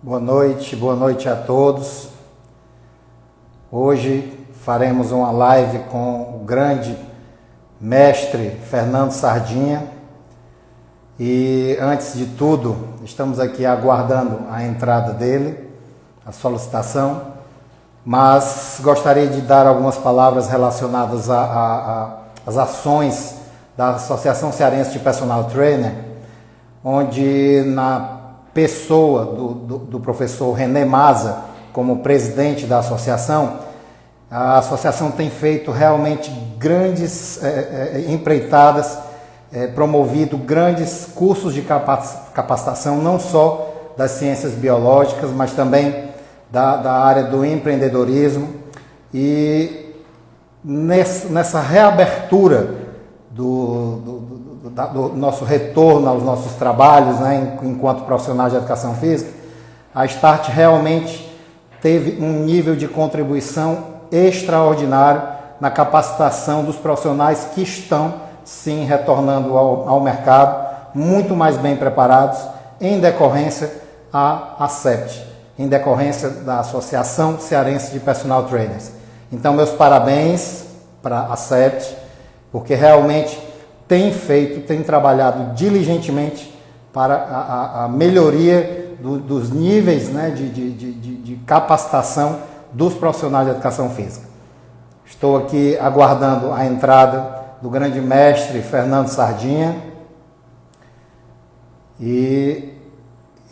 Boa noite a todos. Hoje faremos uma live com o grande mestre Fernando Sardinha. E antes de tudo, estamos aqui aguardando a entrada dele, a solicitação, mas gostaria de dar algumas palavras relacionadas às ações da Associação Cearense de Personal Trainer, onde na pessoa do professor René Maza, como presidente da associação, a associação tem feito realmente grandes empreitadas, promovido grandes cursos de capacitação, não só das ciências biológicas, mas também da área do empreendedorismo. E nessa reabertura do nosso retorno aos nossos trabalhos, né, enquanto profissionais de educação física, a Start realmente teve um nível de contribuição extraordinário na capacitação dos profissionais que estão, sim, retornando ao mercado, muito mais bem preparados, em decorrência à ACEPT, em decorrência da Associação Cearense de Personal Trainers. Então, meus parabéns para a ACEPT, porque realmente tem trabalhado diligentemente para a melhoria dos níveis, né, de capacitação dos profissionais de educação física. Estou aqui aguardando a entrada do grande mestre Fernando Sardinha e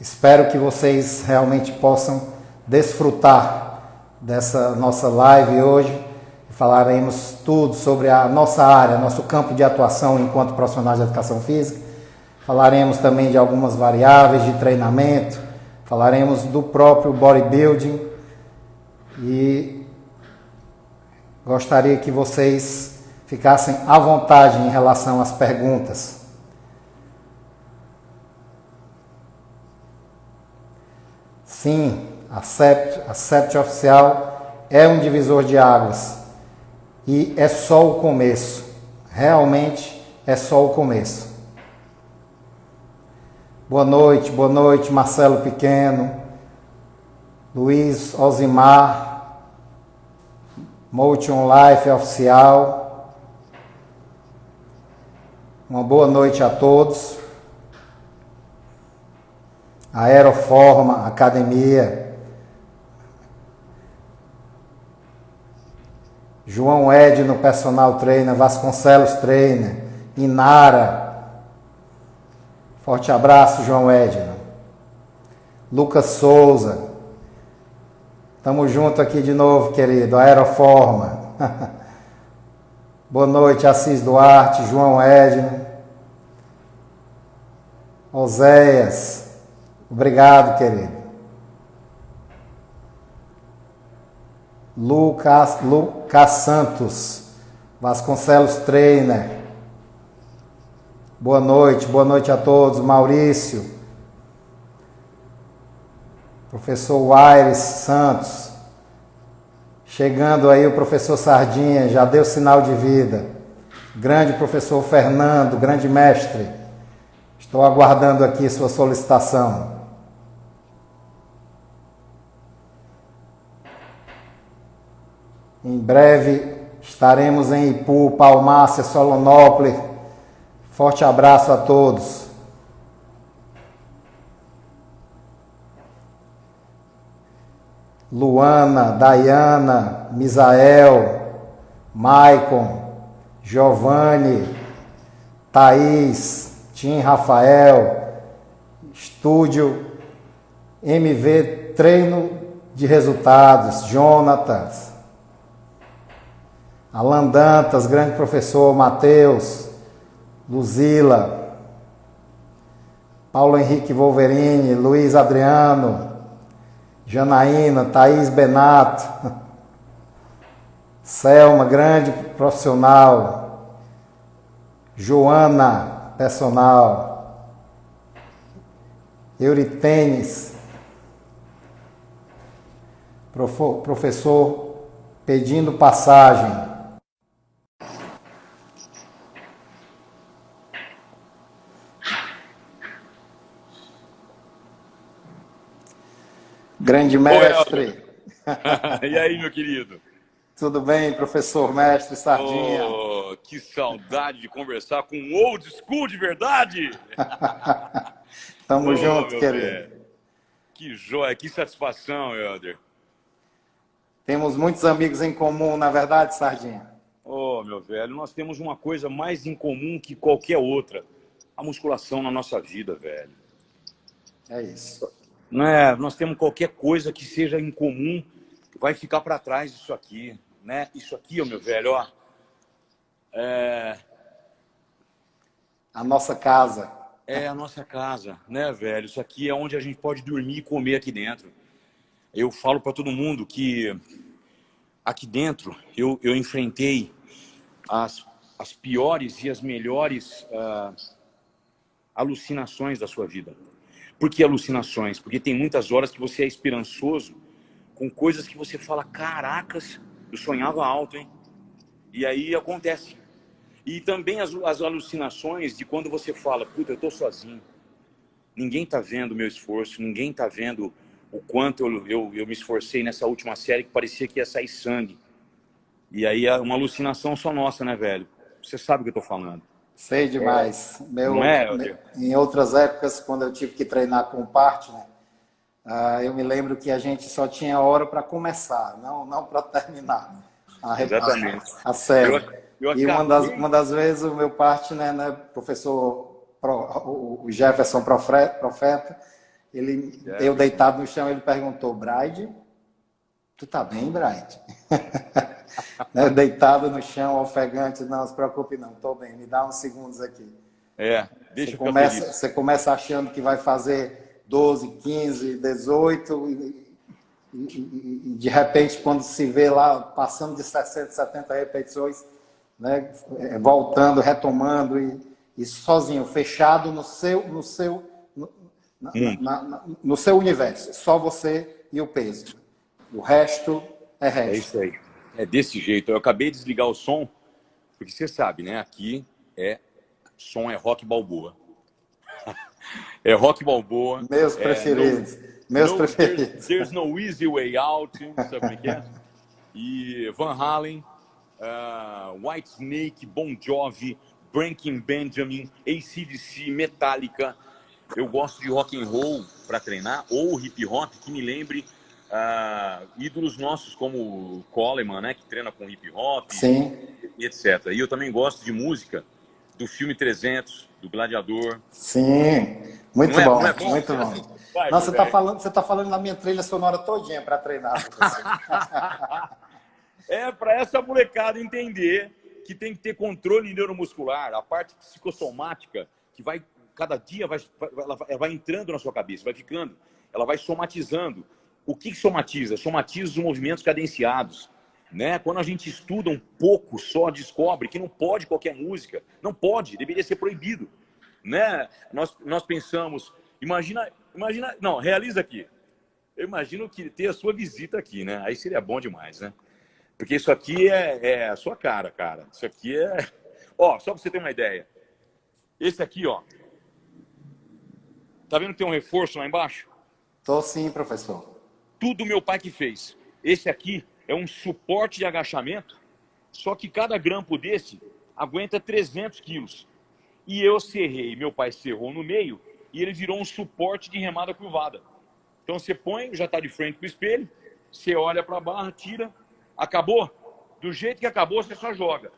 espero que vocês realmente possam desfrutar dessa nossa live hoje. Falaremos tudo sobre a nossa área, nosso campo de atuação enquanto profissionais de educação física. Falaremos também de algumas variáveis de treinamento, falaremos do próprio bodybuilding e gostaria que vocês ficassem à vontade em relação às perguntas. Sim, a CEPT oficial é um divisor de águas. E é só o começo, realmente é só o começo. Boa noite Marcelo Pequeno, Luiz Osimar, Motion Life Oficial. Uma boa noite a todos. Aeroforma Academia. João Edno, Personal Trainer, Vasconcelos Trainer, Inara. Forte abraço, João Edno. Lucas Souza. Tamo junto aqui de novo, querido. Aeroforma. Boa noite, Assis Duarte, João Edno. Oséias. Obrigado, querido. Lucas Santos, Vasconcelos Trainer. Boa noite a todos. Maurício, professor Aires Santos. Chegando aí o professor Sardinha, já deu sinal de vida. Grande professor Fernando, grande mestre. Estou aguardando aqui sua solicitação. Em breve estaremos em Ipu, Palmácia, Solonópolis. Forte abraço a todos. Luana, Dayana, Misael, Maicon, Giovanni, Thaís, Tim Rafael, Estúdio MV Treino de Resultados, Jonatas. Alan Dantas, grande professor, Matheus, Luzila, Paulo Henrique Wolverini, Luiz Adriano, Janaína, Thaís Benato, Selma, grande profissional, Joana, personal, Euritênis, professor pedindo passagem. Grande Ô, Helder. mestre. E aí, meu querido? Tudo bem, professor, mestre Sardinha? Oh, que saudade de conversar com um old school de verdade! Tamo Ô, junto, meu velho. querido. Que joia, que satisfação, Helder. Temos muitos amigos em comum, na verdade, Sardinha? Ô, meu velho, nós temos uma coisa mais em comum que qualquer outra. A musculação na nossa vida, velho. É isso. Não é? Nós temos qualquer coisa que seja em comum, vai ficar para trás isso aqui, né? Isso aqui, ô, meu velho, ó. A nossa casa. É a nossa casa, né, velho? Isso aqui é onde a gente pode dormir e comer aqui dentro. Eu falo para todo mundo que aqui dentro eu enfrentei as piores e as melhores alucinações da sua vida. Por que alucinações? Porque tem muitas horas que você é esperançoso com coisas que você fala, caracas, eu sonhava alto, hein? E aí acontece. E também as alucinações de quando você fala, puta, eu tô sozinho. Ninguém tá vendo o meu esforço, ninguém tá vendo o quanto eu me esforcei nessa última série que parecia que ia sair sangue. E aí é uma alucinação só nossa, né, velho? Você sabe o que eu tô falando. Sei demais. Não é, Helder? Em outras épocas, quando eu tive que treinar com o partner, eu me lembro que a gente só tinha hora para começar, não para terminar Exatamente. a série. Eu E acabei... uma das vezes o meu partner, né, o Jefferson Profeta, eu deitado no chão, ele perguntou, Braide, tu tá bem, Braide? Né, deitado no chão, ofegante, não se preocupe não, tô bem, me dá uns segundos aqui. Deixa eu ficar feliz. Você começa achando que vai fazer 12, 15, 18 e de repente quando se vê lá passando de 60, 70 repetições, né, voltando, retomando e sozinho, fechado no seu universo, só você e o peso. O resto é resto. É isso aí. É desse jeito. Eu acabei de desligar o som, porque você sabe, né? Aqui som é rock balboa. É rock balboa. Meus preferidos. Meus preferidos. There's no easy way out, sabe como é que é? E Van Halen, Whitesnake, Bon Jovi, Breaking Benjamin, AC/DC, Metallica. Eu gosto de rock and roll para treinar, ou hip hop, que me lembre ídolos nossos como o Coleman, né, que treina com hip hop, sim, e etc. E eu também gosto de música do filme 300, do Gladiador. Sim, muito bom, não é bom? muito bom. Vai, não, você tá falando na minha trilha sonora todinha para treinar. Para essa molecada entender que tem que ter controle neuromuscular, a parte psicossomática, que vai, cada dia, ela vai entrando na sua cabeça, vai ficando, ela vai somatizando. O que somatiza? Somatiza os movimentos cadenciados. Né? Quando a gente estuda um pouco só, descobre que não pode qualquer música. Não pode, deveria ser proibido. Né? Nós pensamos, não, realiza aqui. Eu imagino que ter a sua visita aqui, né? Aí seria bom demais, né? Porque isso aqui é a sua cara. Isso aqui é... Ó, só pra você ter uma ideia. Esse aqui, ó. Tá vendo que tem um reforço lá embaixo? Tô sim, professor. Tudo meu pai que fez. Esse aqui é um suporte de agachamento, só que cada grampo desse aguenta 300 quilos. E eu serrei, meu pai serrou no meio, e ele virou um suporte de remada curvada. Então você põe, já está de frente para o espelho, você olha para a barra, tira, acabou? Do jeito que acabou, você só joga.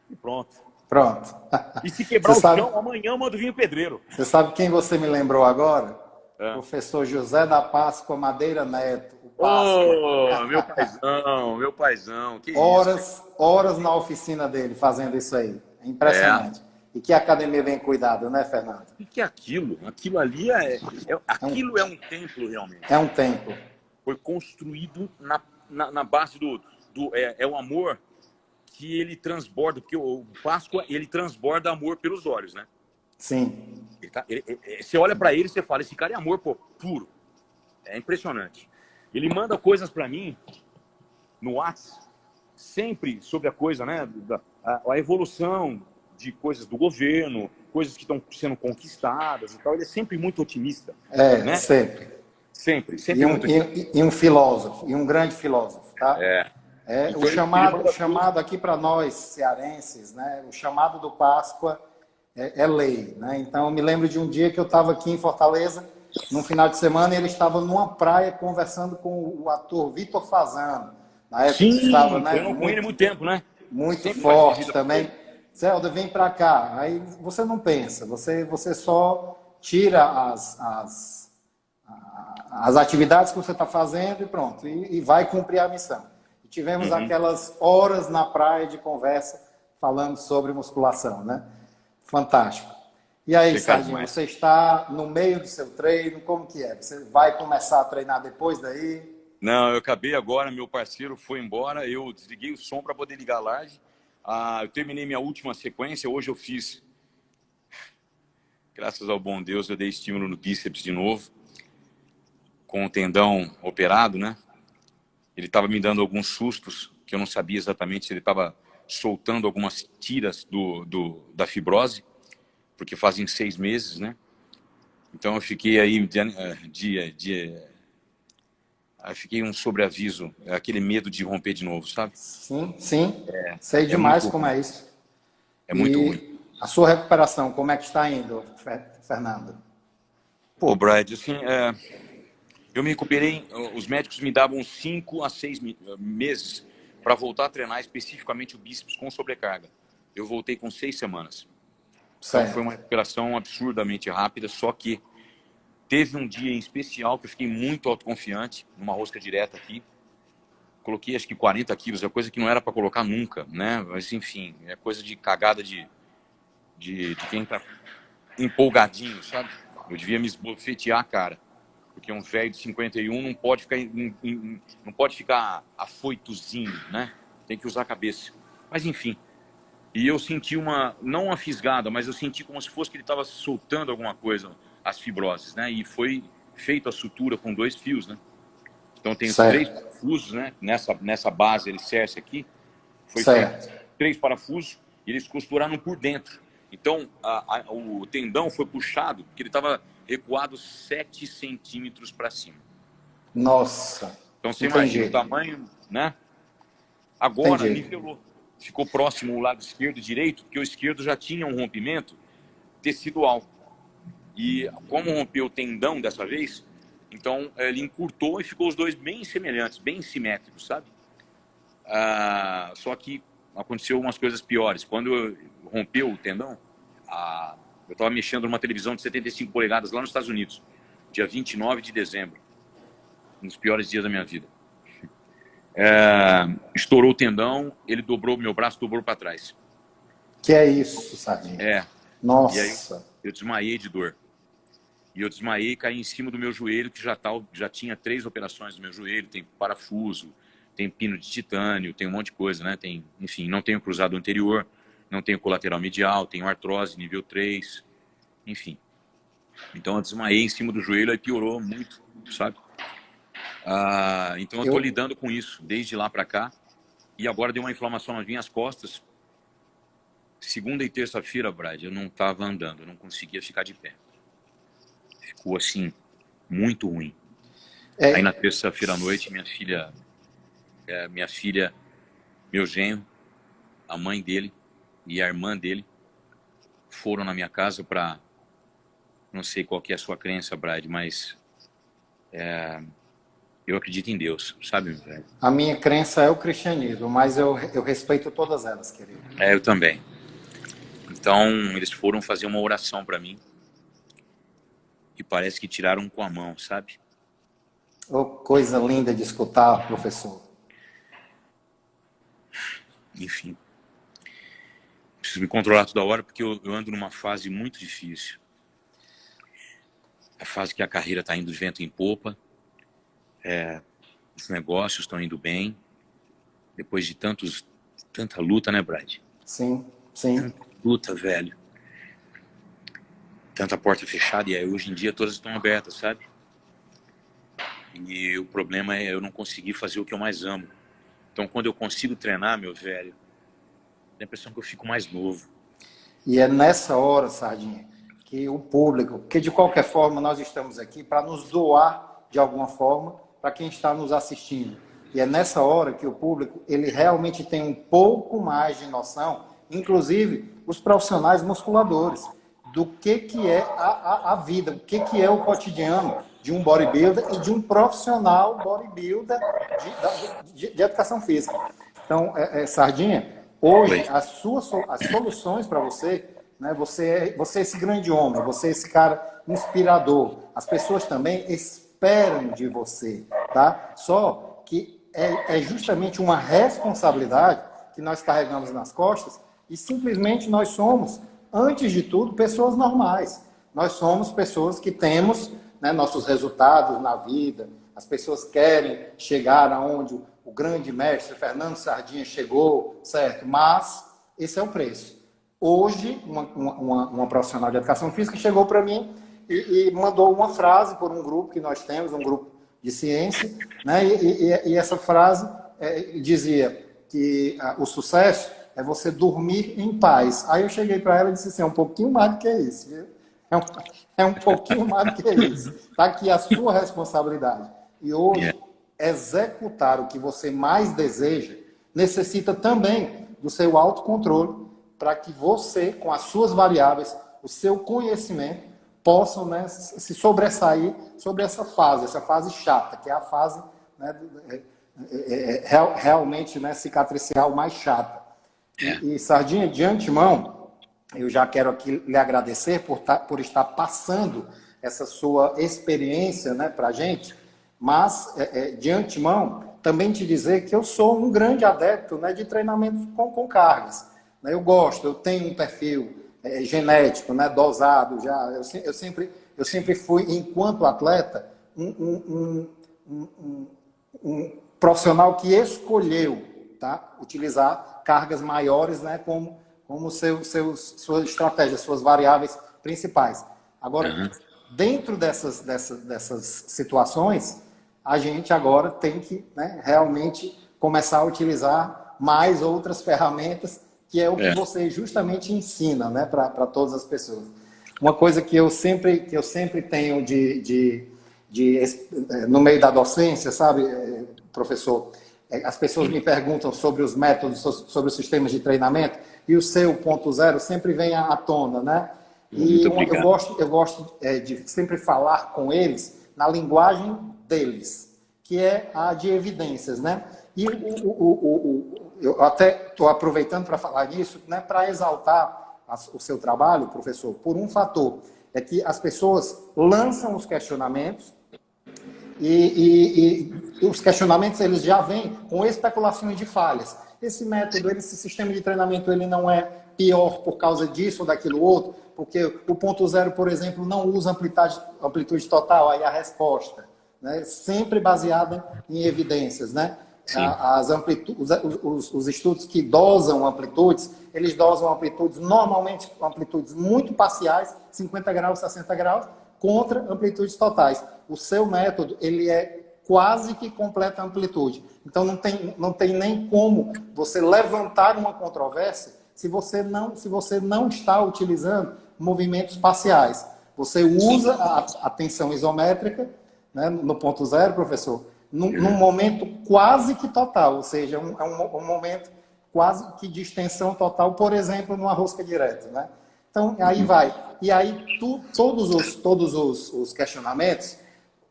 E pronto. Pronto. E se quebrar o chão, amanhã eu mando vir o pedreiro. Você sabe quem você me lembrou agora? Professor José da Páscoa Madeira Neto. Meu paizão. Que horas na oficina dele fazendo isso aí. É impressionante. E que academia bem cuidada, né, Fernando? E que aquilo? Aquilo ali aquilo é um templo, realmente. É um templo. Foi construído na base é o amor que ele transborda, porque o Páscoa, ele transborda amor pelos olhos, né? Sim. Você olha para ele e você fala, esse cara é amor puro. É impressionante. Ele manda coisas para mim no WhatsApp, sempre sobre a coisa, né? A evolução de coisas do governo, coisas que estão sendo conquistadas e tal. Ele é sempre muito otimista. Né? Sempre. Sempre, sempre muito. E um filósofo, e um grande filósofo, tá? Então, O chamado aqui para nós, cearenses, né? O chamado do Páscoa é lei, né? Então, eu me lembro de um dia que eu estava aqui em Fortaleza, num final de semana, e ele estava numa praia conversando com o ator Vitor Fazano. Na época sim, estava, né, eu não com ele há muito tempo, né? muito Sempre forte também. Zelda, vem para cá. Aí você não pensa, você só tira as atividades que você está fazendo e pronto, e vai cumprir a missão. E tivemos aquelas horas na praia de conversa falando sobre musculação, né? Fantástico. E aí, Sardinha, você está no meio do seu treino, como que é? Você vai começar a treinar depois daí? Não, eu acabei agora, meu parceiro foi embora, eu desliguei o som para poder ligar a live. Eu terminei minha última sequência, hoje eu fiz, graças ao bom Deus, eu dei estímulo no bíceps de novo, com o tendão operado, né? Ele estava me dando alguns sustos, que eu não sabia exatamente se ele estava soltando algumas tiras da fibrose, porque fazem 6 meses, né? Então eu fiquei aí eu fiquei um sobreaviso, aquele medo de romper de novo, sabe? Sim, sim. Sei demais como é isso. É muito ruim. A sua recuperação, como é que está indo, Fernando? Pô, Brad, assim, eu me recuperei, os médicos me davam 5 a 6 meses para voltar a treinar especificamente o bíceps com sobrecarga. Eu voltei com 6 semanas. Então foi uma recuperação absurdamente rápida, só que teve um dia em especial que eu fiquei muito autoconfiante, numa rosca direta aqui. Coloquei acho que 40 quilos, é coisa que não era para colocar nunca, né? Mas enfim, é coisa de cagada de quem tá empolgadinho, sabe? Eu devia me esbofetear, cara. Porque um velho de 51 não pode ficar, não pode ficar afoitozinho, né? Tem que usar a cabeça. Mas enfim. E eu senti não uma fisgada, mas eu senti como se fosse que ele estava soltando alguma coisa, as fibroses, né? E foi feito a sutura com 2 fios, né? Então tem os 3 parafusos, né? Nessa base alicerce aqui, foi feito 3 parafusos e eles costuraram por dentro. Então o tendão foi puxado, porque ele estava recuado 7 centímetros para cima. Nossa! Então você imagina o tamanho, né? Agora nivelou. Ficou próximo o lado esquerdo e direito, porque o esquerdo já tinha um rompimento tecidual. E como rompeu o tendão dessa vez, então ele encurtou e ficou os dois bem semelhantes, bem simétricos, sabe? Só que aconteceu umas coisas piores. Quando rompeu o tendão, eu estava mexendo numa televisão de 75 polegadas lá nos Estados Unidos, dia 29 de dezembro, um dos piores dias da minha vida. Estourou o tendão, ele dobrou, meu braço dobrou para trás. Que é isso, Sardinha? Nossa! E aí eu desmaiei de dor. E eu desmaiei e caí em cima do meu joelho, que já tinha 3 operações no meu joelho, tem parafuso, tem pino de titânio, tem um monte de coisa, né? Enfim, não tenho cruzado anterior, não tenho colateral medial, tenho artrose nível 3, enfim. Então eu desmaiei em cima do joelho, aí piorou muito, sabe? Então eu tô lidando com isso desde lá para cá. E agora deu uma inflamação nas minhas costas. Segunda e terça-feira, Brad, eu não tava andando, eu não conseguia ficar de pé. Ficou assim, muito ruim. Aí na terça-feira à noite, minha filha, meu genro, a mãe dele e a irmã dele foram na minha casa para, não sei qual que é a sua crença, Brad, mas eu acredito em Deus, sabe, velho? A minha crença é o cristianismo, mas eu respeito todas elas, querido. Eu também. Então, eles foram fazer uma oração para mim e parece que tiraram com a mão, sabe? Oh, coisa linda de escutar, professor. Enfim. Preciso me controlar toda hora porque eu ando numa fase muito difícil. A fase que a carreira está indo de vento em popa. Os negócios estão indo bem. Depois de tanta luta, né, Brad? Sim, sim. Tanta luta, velho. Tanta porta fechada. E aí, hoje em dia, todas estão abertas, sabe? E o problema é eu não conseguir fazer o que eu mais amo. Então, quando eu consigo treinar, meu velho, dá a impressão que eu fico mais novo. E é nessa hora, Sardinha, que o público, que de qualquer forma nós estamos aqui para nos doar de alguma forma para quem está nos assistindo. E é nessa hora que o público ele realmente tem um pouco mais de noção, inclusive os profissionais musculadores, do que é a vida, o que é o cotidiano de um bodybuilder e de um profissional bodybuilder de educação física. Então, Sardinha, hoje as soluções para você, né, você é esse grande homem, você é esse cara inspirador. As pessoas também esperam de você, tá? Só que é justamente uma responsabilidade que nós carregamos nas costas e simplesmente nós somos, antes de tudo, pessoas normais. Nós somos pessoas que temos, né, nossos resultados na vida. As pessoas querem chegar aonde o grande mestre Fernando Sardinha chegou, certo? Mas esse é o preço. Hoje, uma profissional de educação física chegou para mim e mandou uma frase por um grupo que nós temos, um grupo de ciência, né? E essa frase dizia que o sucesso é você dormir em paz. Aí eu cheguei para ela e disse assim, é um pouquinho mais do que isso, viu? É um pouquinho mais do que isso. Está aqui a sua responsabilidade. E hoje, executar o que você mais deseja necessita também do seu autocontrole para que você, com as suas variáveis, o seu conhecimento, possam, né, se sobressair sobre essa fase chata, que é a fase, né, realmente, né, cicatricial mais chata. E, Sardinha, de antemão, eu já quero aqui lhe agradecer por estar passando essa sua experiência, né, para a gente, mas, de antemão, também te dizer que eu sou um grande adepto, né, de treinamento com cargas. Né? Eu gosto, eu tenho um perfil genético, né, dosado, já. Eu sempre fui, enquanto atleta, um profissional que escolheu, tá, utilizar cargas maiores, né, como sua estratégia, suas variáveis principais. Agora, dentro dessas situações, a gente agora tem que, né, realmente começar a utilizar mais outras ferramentas, que é o que você justamente ensina, né, para todas as pessoas. Uma coisa que eu sempre tenho no meio da docência, sabe, professor, as pessoas me perguntam sobre os métodos, sobre os sistemas de treinamento, e o seu ponto zero sempre vem à tona, né? E eu gosto de sempre falar com eles na linguagem deles, que é a de evidências, né? E eu até estou aproveitando para falar nisso, né, para exaltar o seu trabalho, professor, por um fator, é que as pessoas lançam os questionamentos e os questionamentos eles já vêm com especulações de falhas. Esse método, esse sistema de treinamento, ele não é pior por causa disso ou daquilo outro, porque o ponto zero, por exemplo, não usa amplitude total, aí a resposta, né, sempre baseada em evidências, né? Os estudos que dosam amplitudes, eles dosam amplitudes, normalmente amplitudes muito parciais, 50 graus, 60 graus, contra amplitudes totais. O seu método, ele é quase que completa amplitude. Então, não tem nem como você levantar uma controvérsia se você não está utilizando movimentos parciais. Você usa a tensão isométrica, né, no ponto zero, professor, num momento quase que total, ou seja, um momento quase que de extensão total, por exemplo, numa rosca direta, né? Então, aí vai. E aí, todos os questionamentos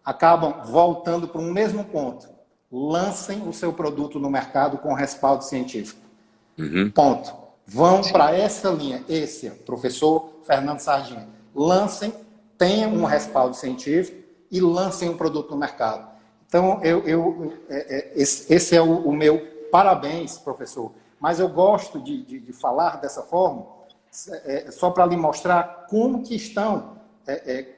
acabam voltando para um mesmo ponto. Lancem o seu produto no mercado com respaldo científico. Ponto. Vão para essa linha. Esse, professor Fernando Sardinha. Lancem, tenham um respaldo científico e lancem um produto no mercado. Então, esse é o meu parabéns, professor. Mas eu gosto de falar dessa forma, só para lhe mostrar como que estão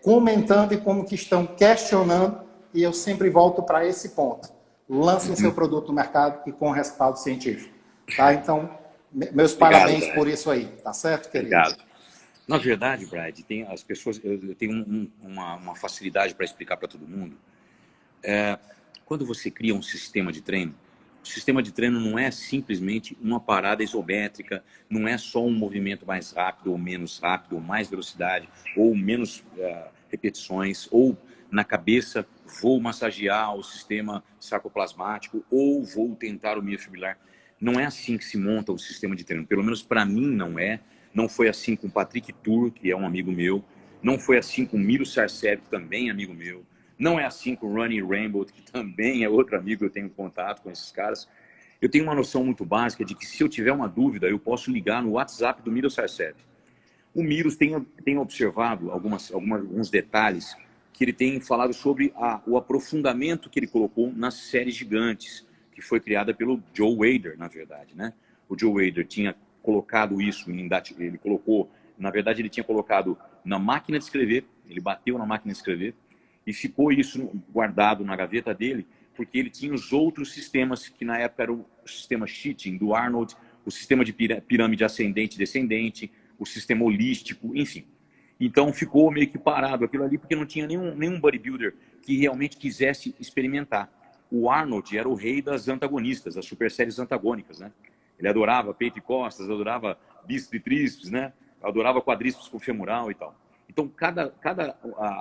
comentando e como que estão questionando, e eu sempre volto para esse ponto. Lancem o seu produto no mercado e com respaldo científico. Tá? Então, meus parabéns por isso aí. Tá certo, querido? Obrigado. Na verdade, Brad, as pessoas, eu tenho uma facilidade para explicar para todo mundo. Quando você cria um sistema de treino O sistema de treino não é simplesmente uma parada isométrica, não é só um movimento mais rápido ou menos rápido, ou mais velocidade, ou menos repetições, ou na cabeça vou massagear o sistema sarcoplasmático, ou vou tentar o miofibrilar. Não é assim que se monta o sistema de treino. Pelo menos para mim não é. Não foi assim com o Patrick Tuor, que é um amigo meu. Não foi assim com o Miro Sarcev, que também é amigo meu. Não é assim com o Ronnie Rainbow, que também é outro amigo, eu tenho contato com esses caras. Eu tenho uma noção muito básica de que se eu tiver uma dúvida, eu posso ligar no WhatsApp do Miro Sarcev. O Miros tem observado alguns detalhes que ele tem falado sobre o aprofundamento que ele colocou nas séries gigantes, que foi criada pelo Joe Wader, na verdade, né? O Joe Wader tinha colocado isso, ele colocou, na verdade ele tinha colocado na máquina de escrever, ele bateu na máquina de escrever, e ficou isso guardado na gaveta dele, porque ele tinha os outros sistemas, que na época era o sistema Cheating, do Arnold, o sistema de pirâmide ascendente e descendente, o sistema holístico, enfim. Então ficou meio que parado aquilo ali, porque não tinha nenhum bodybuilder que realmente quisesse experimentar. O Arnold era o rei das antagonistas, das super séries antagônicas, né? Ele adorava peito e costas, adorava bíceps e tríceps, né? Adorava quadríceps com femoral e tal. Então, cada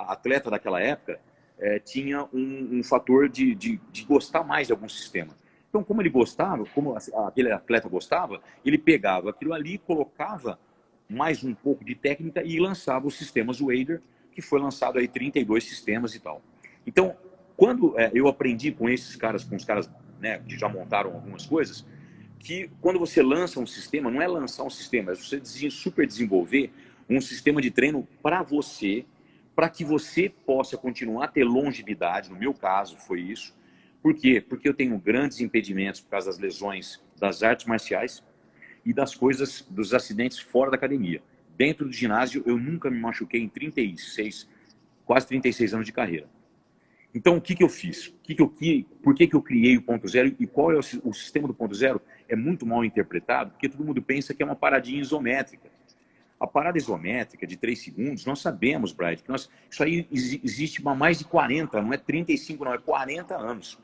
atleta daquela época tinha um fator de gostar mais de algum sistema. Então, como ele gostava, como aquele atleta gostava, ele pegava aquilo ali, colocava mais um pouco de técnica e lançava os sistemas Wader, que foi lançado aí 32 sistemas e tal. Então, quando eu aprendi com esses caras, com os caras, né, que já montaram algumas coisas, que quando você lança um sistema, não é lançar um sistema, é você super desenvolver um sistema de treino para você, para que você possa continuar a ter longevidade. No meu caso, foi isso. Por quê? Porque eu tenho grandes impedimentos por causa das lesões das artes marciais e das coisas, dos acidentes fora da academia. Dentro do ginásio, eu nunca me machuquei em quase 36 anos de carreira. Então, o que eu fiz? Por que eu criei o ponto zero e qual é o sistema do ponto zero? É muito mal interpretado, porque todo mundo pensa que é uma paradinha isométrica. A parada isométrica de 3 segundos, nós sabemos, Brian, que isso aí existe há mais de 40, não é 35, não, é 40 anos.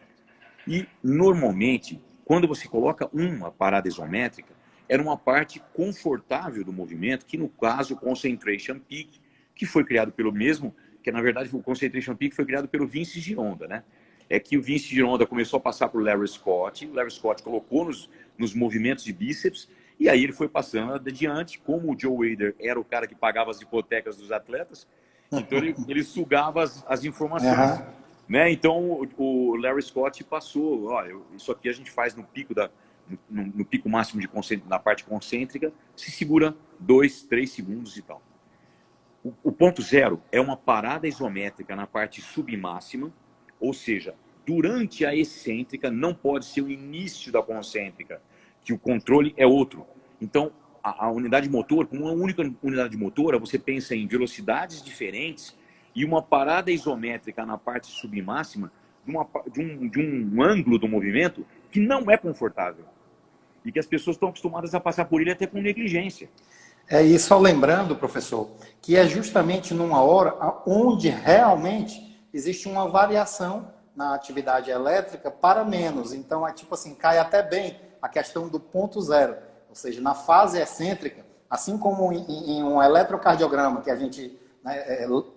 E, normalmente, quando você coloca uma parada isométrica, era uma parte confortável do movimento, que no caso, o Concentration Peak, que foi criado pelo mesmo, que na verdade o Concentration Peak foi criado pelo Vince Gironda, né? É que o Vince Gironda começou a passar por Larry Scott, o Larry Scott colocou nos movimentos de bíceps, e aí ele foi passando adiante, como o Joe Wader era o cara que pagava as hipotecas dos atletas, então ele sugava as informações. Uhum. Né? Então o Larry Scott passou, olha, isso aqui a gente faz no pico no pico máximo na parte concêntrica, se segura 2, 3 segundos e tal. O ponto zero é uma parada isométrica na parte submáxima, ou seja, durante a excêntrica não pode ser o início da concêntrica, que o controle é outro. Então, a unidade motor, com uma única unidade motora, você pensa em velocidades diferentes e uma parada isométrica na parte submáxima de um ângulo do movimento que não é confortável. E que as pessoas estão acostumadas a passar por ele até com negligência. E só lembrando, professor, que é justamente numa hora onde realmente existe uma variação na atividade elétrica para menos. Então, é tipo assim, cai até bem a questão do ponto zero. Ou seja, na fase excêntrica, assim como em um eletrocardiograma, que a gente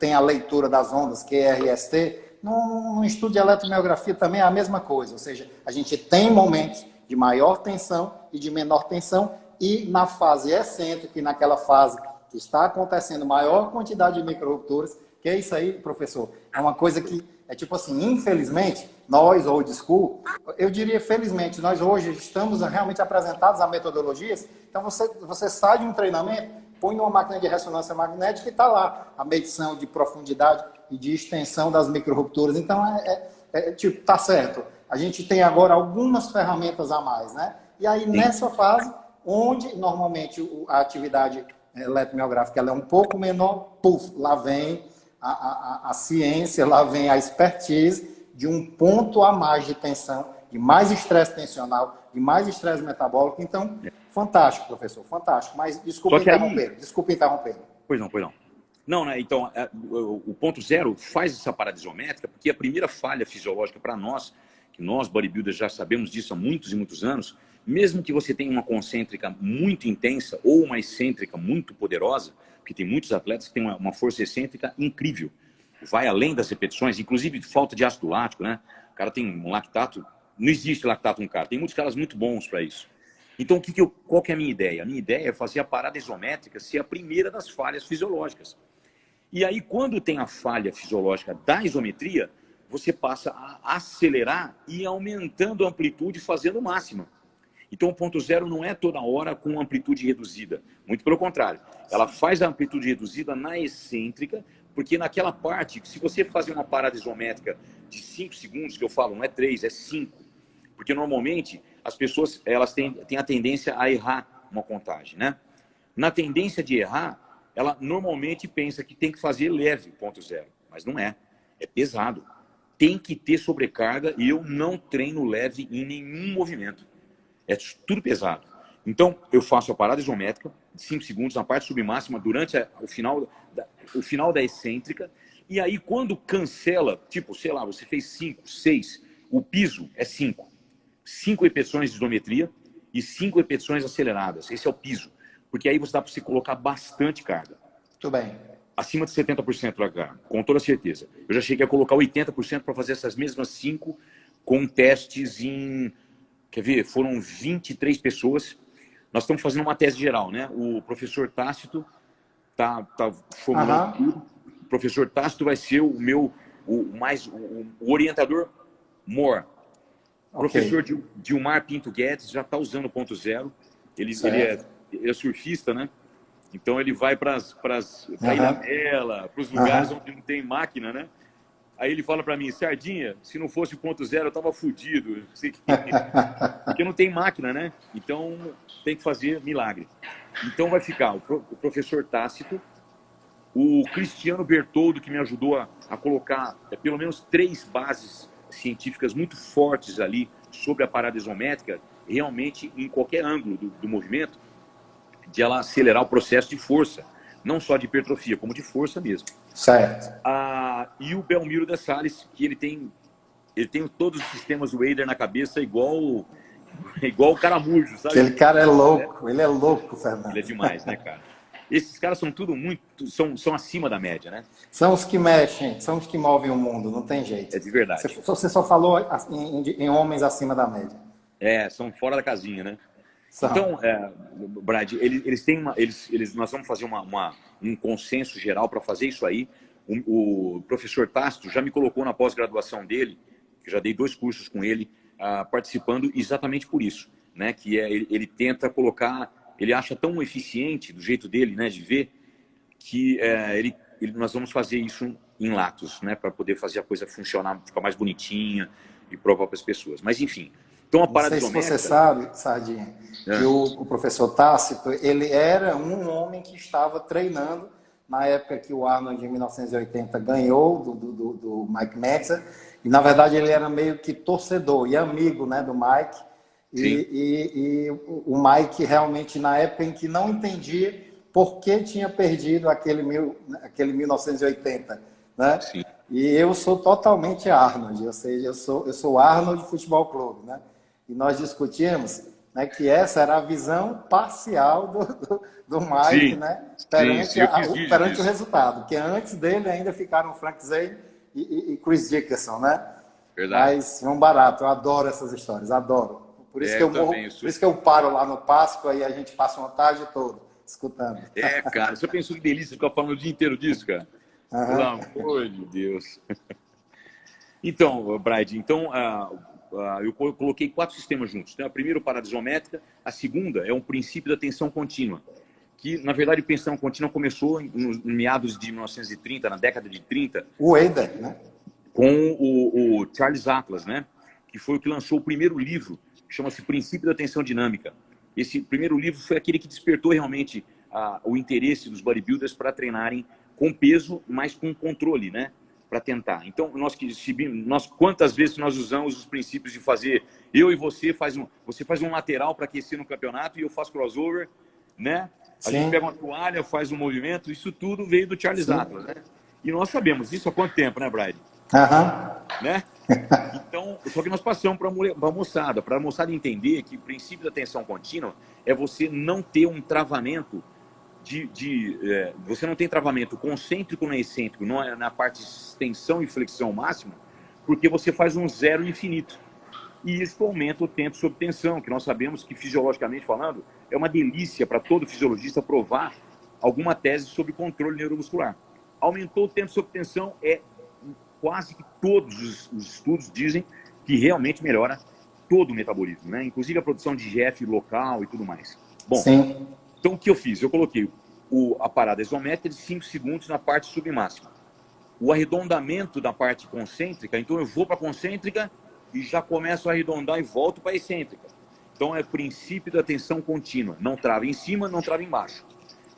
tem a leitura das ondas, QRST, no estudo de eletromiografia também é a mesma coisa. Ou seja, a gente tem momentos de maior tensão e de menor tensão, e na fase excêntrica, e naquela fase que está acontecendo maior quantidade de microrupturas, que é isso aí, professor, é uma coisa que é tipo assim, infelizmente, nós, old school, eu diria felizmente, nós hoje estamos realmente apresentados a metodologias, então você sai de um treinamento, põe numa máquina de ressonância magnética e está lá a medição de profundidade e de extensão das microrupturas, então tipo, tá certo, a gente tem agora algumas ferramentas a mais, né? E aí nessa fase, onde normalmente a atividade eletromiográfica ela é um pouco menor, lá vem a ciência, lá vem a expertise de um ponto a mais de tensão, de mais estresse tensional, de mais estresse metabólico. Então, fantástico, professor, fantástico. Mas desculpa interromper. Pois não. Não, né? Então, o ponto zero faz essa parada isométrica, porque a primeira falha fisiológica para nós, que nós bodybuilders já sabemos disso há muitos e muitos anos, mesmo que você tenha uma concêntrica muito intensa ou uma excêntrica muito poderosa, porque tem muitos atletas que têm uma força excêntrica incrível, vai além das repetições, inclusive falta de ácido lático, né? O cara tem um lactato, não existe lactato no cara, tem muitos caras muito bons para isso. Então, qual que é a minha ideia? A minha ideia é fazer a parada isométrica ser a primeira das falhas fisiológicas. E aí, quando tem a falha fisiológica da isometria, você passa a acelerar e ir aumentando a amplitude, fazendo máxima. Então, o ponto zero não é toda hora com amplitude reduzida. Muito pelo contrário. Ela faz a amplitude reduzida na excêntrica, porque naquela parte, se você fazer uma parada isométrica de 5 segundos, que eu falo, não é 3, é 5. Porque normalmente as pessoas elas têm a tendência a errar uma contagem, né? Na tendência de errar, ela normalmente pensa que tem que fazer leve, ponto zero. Mas não é. É pesado. Tem que ter sobrecarga e eu não treino leve em nenhum movimento. É tudo pesado. Então, eu faço a parada isométrica de 5 segundos na parte submáxima durante o final da excêntrica. E aí, quando cancela, tipo, sei lá, você fez 5, 6, o piso é 5. 5 repetições de isometria e 5 repetições aceleradas. Esse é o piso. Porque aí você dá para você colocar bastante carga. Muito bem. Acima de 70% da carga, com toda certeza. Eu já cheguei a colocar 80% para fazer essas mesmas 5 com testes em... Quer ver? Foram 23 pessoas. Nós estamos fazendo uma tese geral, né? O professor Tácito tá formulando tudo. O professor Tácito vai ser o orientador maior. O professor Dilmar Pinto Guedes já está usando o ponto zero. Ele é surfista, né? Então ele vai para Ilhabela, para os lugares onde não tem máquina, né? Aí ele fala para mim, Sardinha, se não fosse o ponto zero, eu tava fudido. Porque não tem máquina, né? Então tem que fazer milagre. Então vai ficar o professor Tácito, o Cristiano Bertoldo, que me ajudou a colocar pelo menos 3 bases científicas muito fortes ali sobre a parada isométrica, realmente em qualquer ângulo do movimento, de ela acelerar o processo de força, não só de hipertrofia, como de força mesmo. Certo. E o Belmiro da Salles, que ele tem todos os sistemas Wader na cabeça igual o Caramujo, sabe? Aquele cara é louco, ele é louco, Fernando. Ele é demais, né, cara? Esses caras são tudo são acima da média, né? São os que mexem, são os que movem o mundo, não tem jeito. É de verdade. Você só falou em homens acima da média. São fora da casinha, né? São. Então, Brad, nós vamos fazer um consenso geral para fazer isso aí. O professor Tácito já me colocou na pós-graduação dele, que eu já dei 2 cursos com ele, participando exatamente por isso, né? Que ele tenta colocar, ele acha tão eficiente do jeito dele, né, de ver, que nós vamos fazer isso em latos, né, para poder fazer a coisa funcionar, ficar mais bonitinha e provar para as pessoas. Mas enfim. Então, a parada não sei se você sabe, Sardinha, que o professor Tácito, ele era um homem que estava treinando na época que o Arnold, em 1980, ganhou do Mike Mentzer, e, na verdade, ele era meio que torcedor e amigo, né, do Mike, e o Mike, realmente, na época em que não entendia por que tinha perdido aquele 1980, né? Sim. E eu sou totalmente Arnold, ou seja, eu sou Arnold Futebol Clube, né? E nós discutimos, né, que essa era a visão parcial do Mike, sim, né, perante o resultado, porque antes dele ainda ficaram Frank Zane e Chris Dickerson, né? Verdade. Mas é um barato, eu adoro essas histórias, adoro. Por isso, por isso que eu paro lá no Páscoa e a gente passa uma tarde toda escutando. Cara, você pensou que delícia ficar falando o dia inteiro disso, cara? Pelo amor de Deus. Então, Brad, eu coloquei 4 sistemas juntos. A primeira, parada isométrica. A segunda é um princípio da tensão contínua. Que, na verdade, a tensão contínua começou em meados de 1930, na década de 30. O Wader, né? Com o Charles Atlas, né? Que foi o que lançou o primeiro livro, que chama-se Princípio da Tensão Dinâmica. Esse primeiro livro foi aquele que despertou realmente o interesse dos bodybuilders para treinarem com peso, mas com controle, né? Para tentar. Então, quantas vezes nós usamos os princípios de fazer, eu e você faz um lateral para aquecer no campeonato e eu faço crossover, né? A gente pega uma toalha, faz um movimento, isso tudo veio do Charles Atlas, né? E nós sabemos isso há quanto tempo, né, Brad? Né? Então, só que nós passamos para a moçada entender que o princípio da tensão contínua é você não ter um travamento você não tem travamento concêntrico nem excêntrico na parte de extensão e flexão máxima, porque você faz um zero infinito. E isso aumenta o tempo sob tensão, que nós sabemos que, fisiologicamente falando, é uma delícia para todo fisiologista provar alguma tese sobre controle neuromuscular. Aumentou o tempo sob tensão, quase que todos os estudos dizem que realmente melhora todo o metabolismo, né? Inclusive a produção de IGF local e tudo mais. Bom, Sim. Então, o que eu fiz? Eu coloquei a parada isométrica de 5 segundos na parte submáxima. O arredondamento da parte concêntrica, então eu vou para a concêntrica e já começo a arredondar e volto para a excêntrica. Então, é o princípio da tensão contínua. Não trava em cima, não trava embaixo.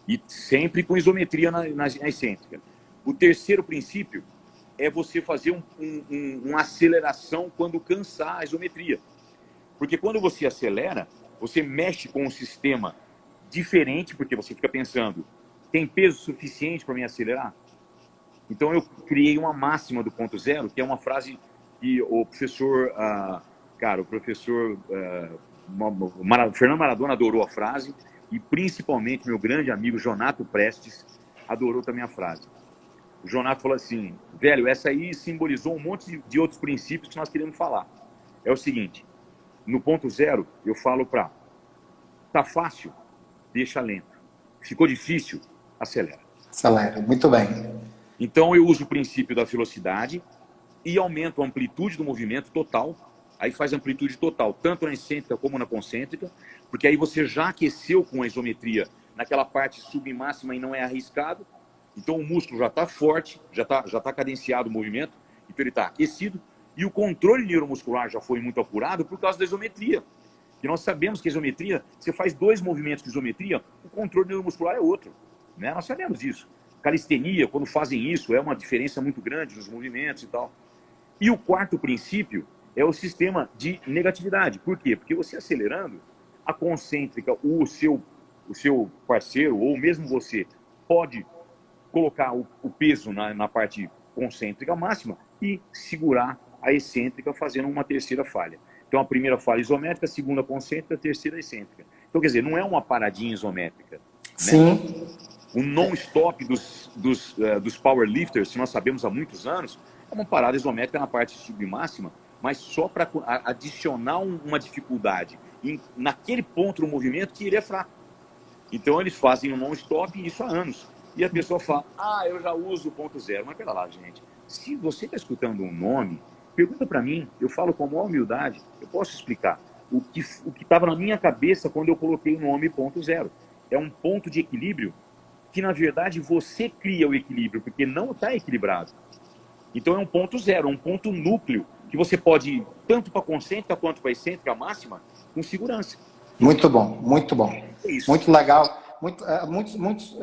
E sempre com isometria na excêntrica. O terceiro princípio é você fazer uma aceleração quando cansar a isometria. Porque quando você acelera, você mexe com um sistema diferente, porque você fica pensando, tem peso suficiente para me acelerar? Então eu criei uma máxima do ponto zero, que é uma frase que o professor, Fernando Maradona adorou a frase, e principalmente meu grande amigo Jonato Prestes adorou também a frase. O Jonato falou assim, velho, essa aí simbolizou um monte de outros princípios que nós queremos falar. É o seguinte, no ponto zero eu falo tá fácil, deixa lento. Ficou difícil, acelera. Acelera, muito bem. Então eu uso o princípio da velocidade e aumento a amplitude do movimento total. Aí faz amplitude total, tanto na excêntrica como na concêntrica, porque aí você já aqueceu com a isometria naquela parte submáxima e não é arriscado. Então o músculo já está forte, já tá cadenciado o movimento, então ele está aquecido. E o controle neuromuscular já foi muito apurado por causa da isometria. Que nós sabemos que a isometria, você faz 2 movimentos de isometria, o controle neuromuscular é outro. Né? Nós sabemos disso. Calistenia, quando fazem isso, é uma diferença muito grande nos movimentos e tal. E o quarto princípio é o sistema de negatividade. Por quê? Porque você acelerando, a concêntrica, o seu parceiro, ou mesmo você, pode colocar o peso na parte concêntrica máxima e segurar a excêntrica fazendo uma terceira falha. Então, a primeira falha isométrica, a segunda concêntrica, a terceira excêntrica. Então, quer dizer, não é uma paradinha isométrica. Né? Sim. O non-stop dos powerlifters, que nós sabemos há muitos anos, é uma parada isométrica na parte submáxima, mas só para adicionar uma dificuldade naquele ponto do movimento que ele é fraco. Então, eles fazem um non-stop e isso há anos. E a pessoa fala, eu já uso o ponto zero. Mas pera lá, gente. Se você está escutando um nome, pergunta para mim, eu falo com maior humildade, eu posso explicar o que estava na minha cabeça quando eu coloquei o nome ponto zero. É um ponto de equilíbrio que, na verdade, você cria o equilíbrio, porque não está equilibrado. Então é um ponto zero, um ponto núcleo, que você pode ir tanto para a concêntrica quanto para a excêntrica máxima com segurança. Muito bom, muito bom. É isso. Muito legal. Muitos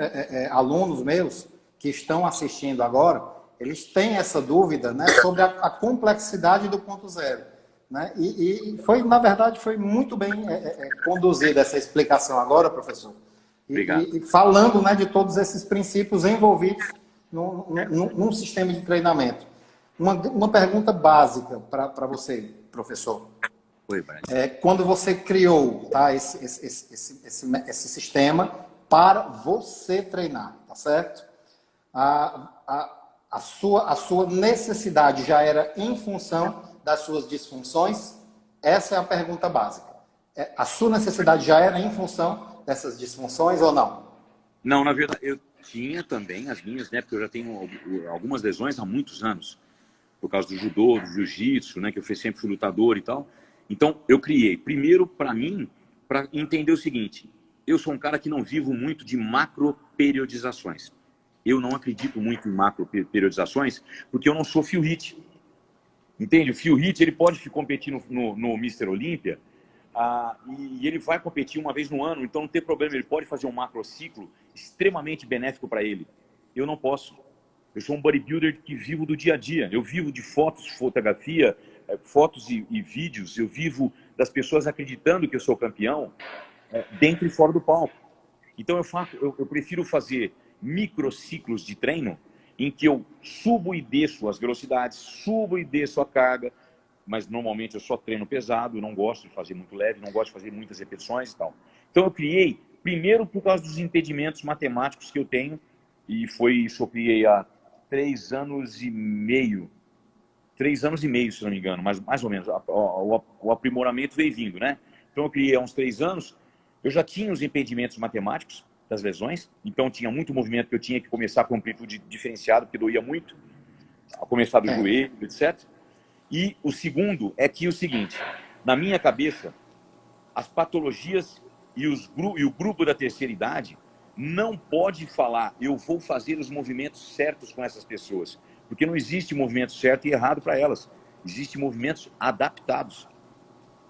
alunos meus que estão assistindo agora, eles têm essa dúvida, né, sobre a complexidade do ponto zero. Né? E foi, na verdade, foi muito bem conduzida essa explicação agora, professor. Obrigado. E falando, né, de todos esses princípios envolvidos num sistema de treinamento. Uma pergunta básica para você, professor. Oi, Brian. Quando você criou, tá, esse sistema para você treinar, tá certo? A sua necessidade já era em função das suas disfunções? Essa é a pergunta básica. A sua necessidade já era em função dessas disfunções ou não? Não, na verdade, eu tinha também as minhas, né? Porque eu já tenho algumas lesões há muitos anos. Por causa do judô, do jiu-jitsu, né? Que eu sempre fui lutador e tal. Então, eu criei, primeiro, para mim, para entender o seguinte. Eu sou um cara que não vivo muito de macroperiodizações. Eu não acredito muito em macroperiodizações, porque eu não sou Phil Heath. Entende? O Phil Heath, ele pode competir no Mr. Olympia, e ele vai competir uma vez no ano, então não tem problema, ele pode fazer um macrociclo extremamente benéfico para ele. Eu não posso. Eu sou um bodybuilder que vivo do dia a dia. Eu vivo de fotos, fotografia, fotos e vídeos. Eu vivo das pessoas acreditando que eu sou campeão dentro e fora do palco. Então eu prefiro fazer microciclos de treino em que eu subo e desço as velocidades, subo e desço a carga, mas normalmente eu só treino pesado, não gosto de fazer muito leve, não gosto de fazer muitas repetições e tal. Então eu criei, primeiro por causa dos impedimentos matemáticos que eu tenho, e foi isso eu criei há 3 anos e meio, 3 anos e meio, se não me engano, mas mais ou menos, o aprimoramento veio vindo, né? Então eu criei há uns 3 anos, eu já tinha os impedimentos matemáticos das lesões, então tinha muito movimento que eu tinha que começar com amplitude diferenciada, porque doía muito, a começar do joelho, etc. E o segundo é que o seguinte, na minha cabeça, as patologias e o grupo da terceira idade não pode falar, eu vou fazer os movimentos certos com essas pessoas, porque não existe movimento certo e errado para elas, existem movimentos adaptados.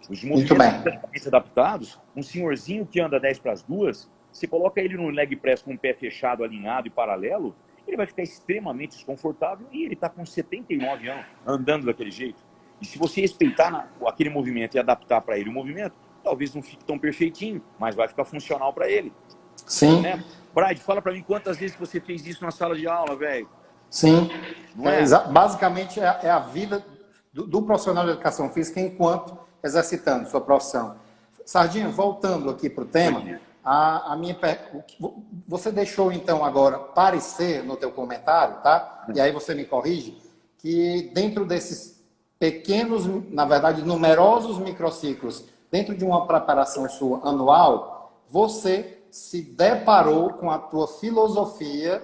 Os movimentos adaptados, um senhorzinho que anda 10 para as 2, você coloca ele no leg press com o pé fechado, alinhado e paralelo, ele vai ficar extremamente desconfortável e ele está com 79 anos andando daquele jeito. E se você respeitar aquele movimento e adaptar para ele o movimento, talvez não fique tão perfeitinho, mas vai ficar funcional para ele. Sim. Né? Brad, fala para mim quantas vezes você fez isso na sala de aula, velho. Sim. Não é? Basicamente é a vida do profissional de educação física enquanto exercitando sua profissão. Sardinha, voltando aqui para o tema, você deixou então agora parecer no teu comentário, tá? E aí você me corrige, que dentro desses pequenos, na verdade, numerosos microciclos, dentro de uma preparação sua anual, você se deparou com a tua filosofia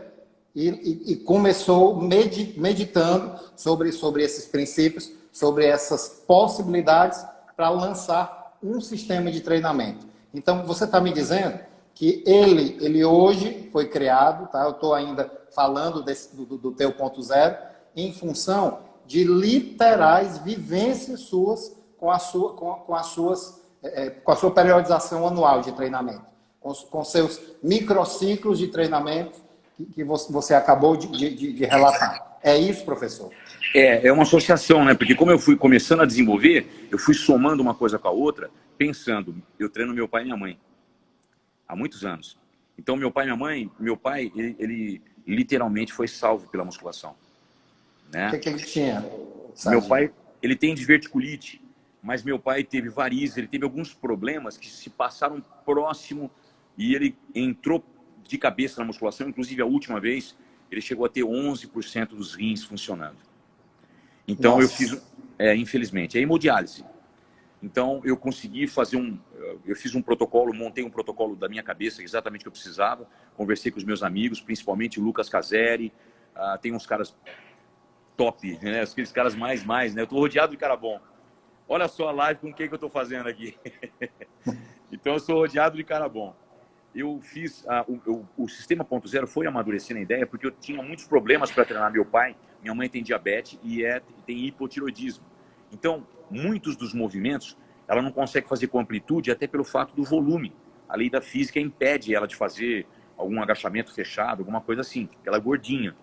e começou meditando sobre esses princípios, sobre essas possibilidades para lançar um sistema de treinamento. Então, você está me dizendo que ele hoje foi criado, tá? Eu estou ainda falando do teu ponto zero, em função de literais vivências suas com a sua periodização anual de treinamento, com seus microciclos de treinamento que você acabou de relatar. É isso, professor? É uma associação, né? Porque como eu fui começando a desenvolver, eu fui somando uma coisa com a outra, pensando, eu treino meu pai e minha mãe há muitos anos. Então, meu pai e minha mãe, ele literalmente foi salvo pela musculação. Né? O que ele tinha? Meu pai, ele tem diverticulite, mas meu pai teve varizes, ele teve alguns problemas que se passaram próximo e ele entrou de cabeça na musculação, inclusive a última vez, ele chegou a ter 11% dos rins funcionando. Então, nossa, eu fiz, infelizmente, é hemodiálise. Então, eu consegui fazer eu fiz um protocolo, montei um protocolo da minha cabeça, exatamente o que eu precisava, conversei com os meus amigos, principalmente o Lucas Caseri, tem uns caras top, né? Aqueles caras mais, né? Eu tô rodeado de cara bom. Olha só a live com quem que eu tô fazendo aqui. Então, eu sou rodeado de cara bom. Eu fiz, o Sistema Ponto Zero foi amadurecendo a ideia, porque eu tinha muitos problemas para treinar meu pai, minha mãe tem diabetes e tem hipotiroidismo. Então, muitos dos movimentos, ela não consegue fazer com amplitude, até pelo fato do volume. A lei da física impede ela de fazer algum agachamento fechado, alguma coisa assim, porque ela é gordinha.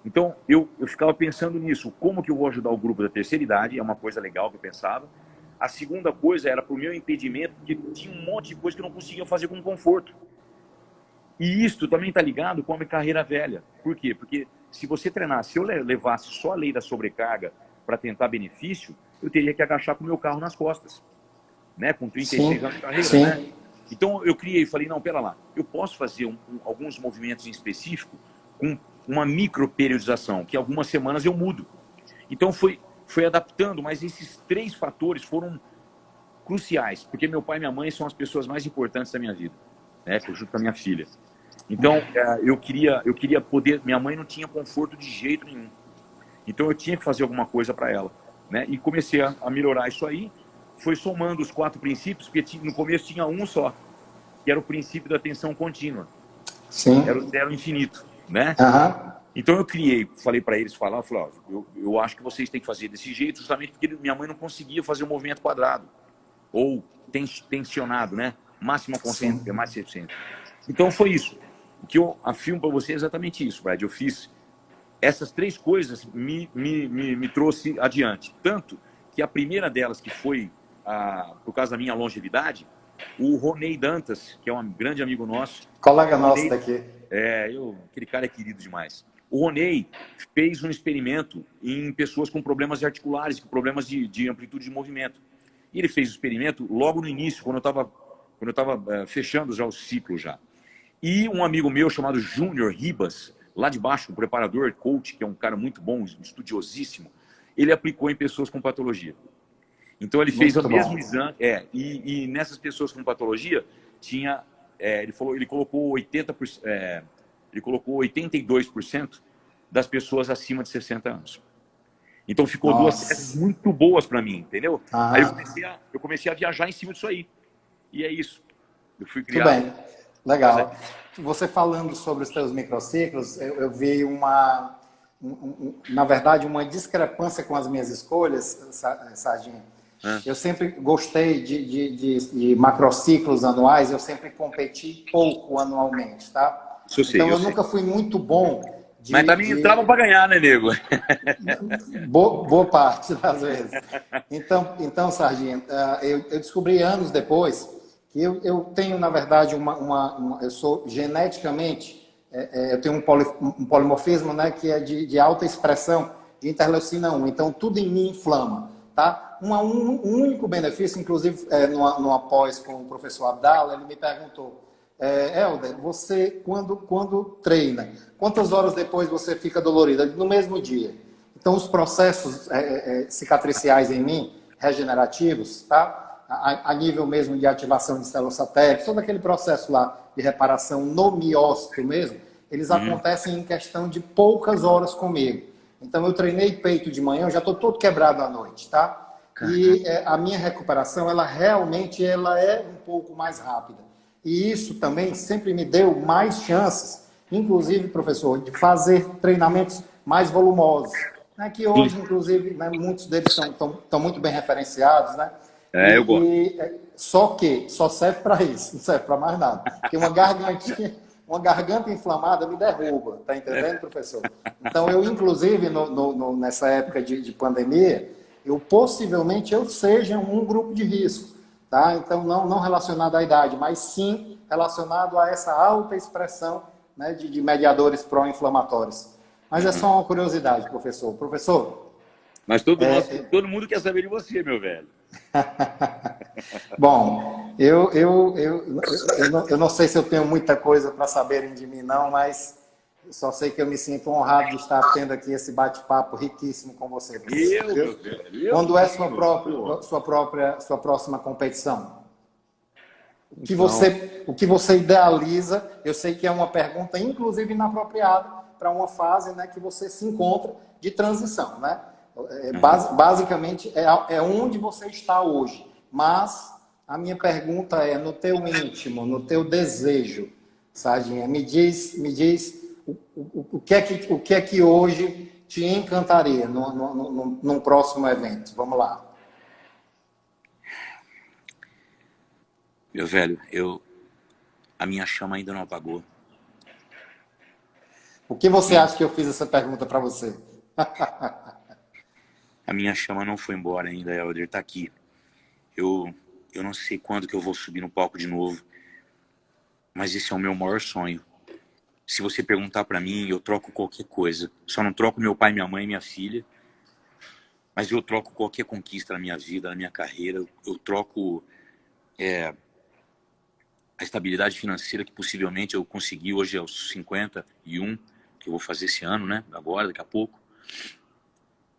Então, eu ficava pensando nisso, como que eu vou ajudar o grupo da terceira idade, é uma coisa legal que eu pensava. A segunda coisa era para o meu impedimento, porque tinha um monte de coisa que eu não conseguia fazer com conforto. E isso também está ligado com a minha carreira velha. Por quê? Porque se você treinasse, se eu levasse só a lei da sobrecarga para tentar benefício, eu teria que agachar com o meu carro nas costas, né? Com 36 anos de carreira, né? Então eu falei, não, pera lá, eu posso fazer alguns movimentos em específico com uma microperiodização, que algumas semanas eu mudo. Então foi adaptando, mas esses 3 fatores foram cruciais, porque meu pai e minha mãe são as pessoas mais importantes da minha vida, né? Junto com a minha filha. Então eu queria poder, minha mãe não tinha conforto de jeito nenhum. Então eu tinha que fazer alguma coisa para ela, né? E comecei a melhorar isso aí, foi somando os 4 princípios, porque no começo tinha um só, que era o princípio da tensão contínua. Sim. Era o zero infinito, né? Uhum. Então eu falei para eles, eu acho que vocês têm que fazer desse jeito, justamente porque minha mãe não conseguia fazer o movimento quadrado, ou tensionado, né? Máxima concêntrica, mais 100%. Então foi isso. O que eu afirmo para você é exatamente isso, Brad. Eu fiz essas 3 coisas, me trouxe adiante. Tanto que a primeira delas, que foi por causa da minha longevidade, o Ronei Dantas, que é um grande amigo nosso. Colega nosso daqui. Aquele cara é querido demais. O Roney fez um experimento em pessoas com problemas articulares, com problemas de amplitude de movimento. E ele fez o experimento logo no início, quando eu estava fechando já o ciclo já. E um amigo meu chamado Júnior Ribas, lá de baixo, um preparador, coach, que é um cara muito bom, estudiosíssimo, ele aplicou em pessoas com patologia. Então ele fez o mesmo exame, e nessas pessoas com patologia tinha, ele colocou 80%, ele colocou 82% das pessoas acima de 60 anos. Então ficou duas teses muito boas para mim, entendeu? Aí eu comecei a viajar em cima disso aí. E é isso. Eu fui criado. Muito bem, legal. Você falando sobre os seus microciclos, eu vi na verdade, uma discrepância com as minhas escolhas, Sardinha. Eu sempre gostei de macrociclos anuais, eu sempre competi pouco anualmente, tá? Então eu nunca fui muito bom. Mas também entrava para ganhar, né, nego? Boa parte das vezes. Então Sardinha, eu descobri anos depois que eu tenho, na verdade, eu sou geneticamente, eu tenho um polimorfismo, né, que é de alta expressão de interleucina 1. Então tudo em mim inflama, tá? Um único benefício, inclusive numa pós com o professor Abdala, ele me perguntou: Helder, você quando treina, quantas horas depois você fica dolorida? No mesmo dia. Então os processos cicatriciais em mim, regenerativos, tá? A nível mesmo de ativação de células satélites, todo aquele processo lá de reparação no miócito mesmo, eles acontecem em questão de poucas horas comigo. Então eu treinei peito de manhã, eu já estou todo quebrado à noite, tá? E a minha recuperação, ela realmente é um pouco mais rápida. E isso também sempre me deu mais chances, inclusive, professor, de fazer treinamentos mais volumosos. Né? Que hoje, inclusive, né, muitos deles estão muito bem referenciados, né? Eu gosto. Só que só serve para isso, não serve para mais nada. Porque uma garganta inflamada me derruba, tá entendendo, professor? Então, eu, inclusive, nessa época de pandemia, possivelmente eu seja um grupo de risco, tá? Então, não relacionado à idade, mas sim relacionado a essa alta expressão, né, de mediadores pró-inflamatórios. Mas é só uma curiosidade, professor. Professor... Mas todo mundo quer saber de você, meu velho. Bom, eu não sei se eu tenho muita coisa para saberem de mim, não, mas só sei que eu me sinto honrado de estar tendo aqui esse bate-papo riquíssimo com você. Meu velho. Quando é sua próxima competição? O que você idealiza? Eu sei que é uma pergunta, inclusive, inapropriada para uma fase, né, que você se encontra de transição, né? Basicamente, é onde você está hoje. Mas a minha pergunta é, no teu íntimo, no teu desejo, Sardinha, me diz o que é que hoje te encantaria num próximo evento. Vamos lá. Meu velho, a minha chama ainda não apagou. O que você acha que eu fiz essa pergunta para você? A minha chama não foi embora ainda, Helder, tá aqui. Eu não sei quando que eu vou subir no palco de novo, mas esse é o meu maior sonho. Se você perguntar para mim, eu troco qualquer coisa. Só não troco meu pai, minha mãe e minha filha, mas eu troco qualquer conquista na minha vida, na minha carreira. Eu troco a estabilidade financeira que possivelmente eu consegui hoje aos 51, que eu vou fazer esse ano, né? Agora, daqui a pouco.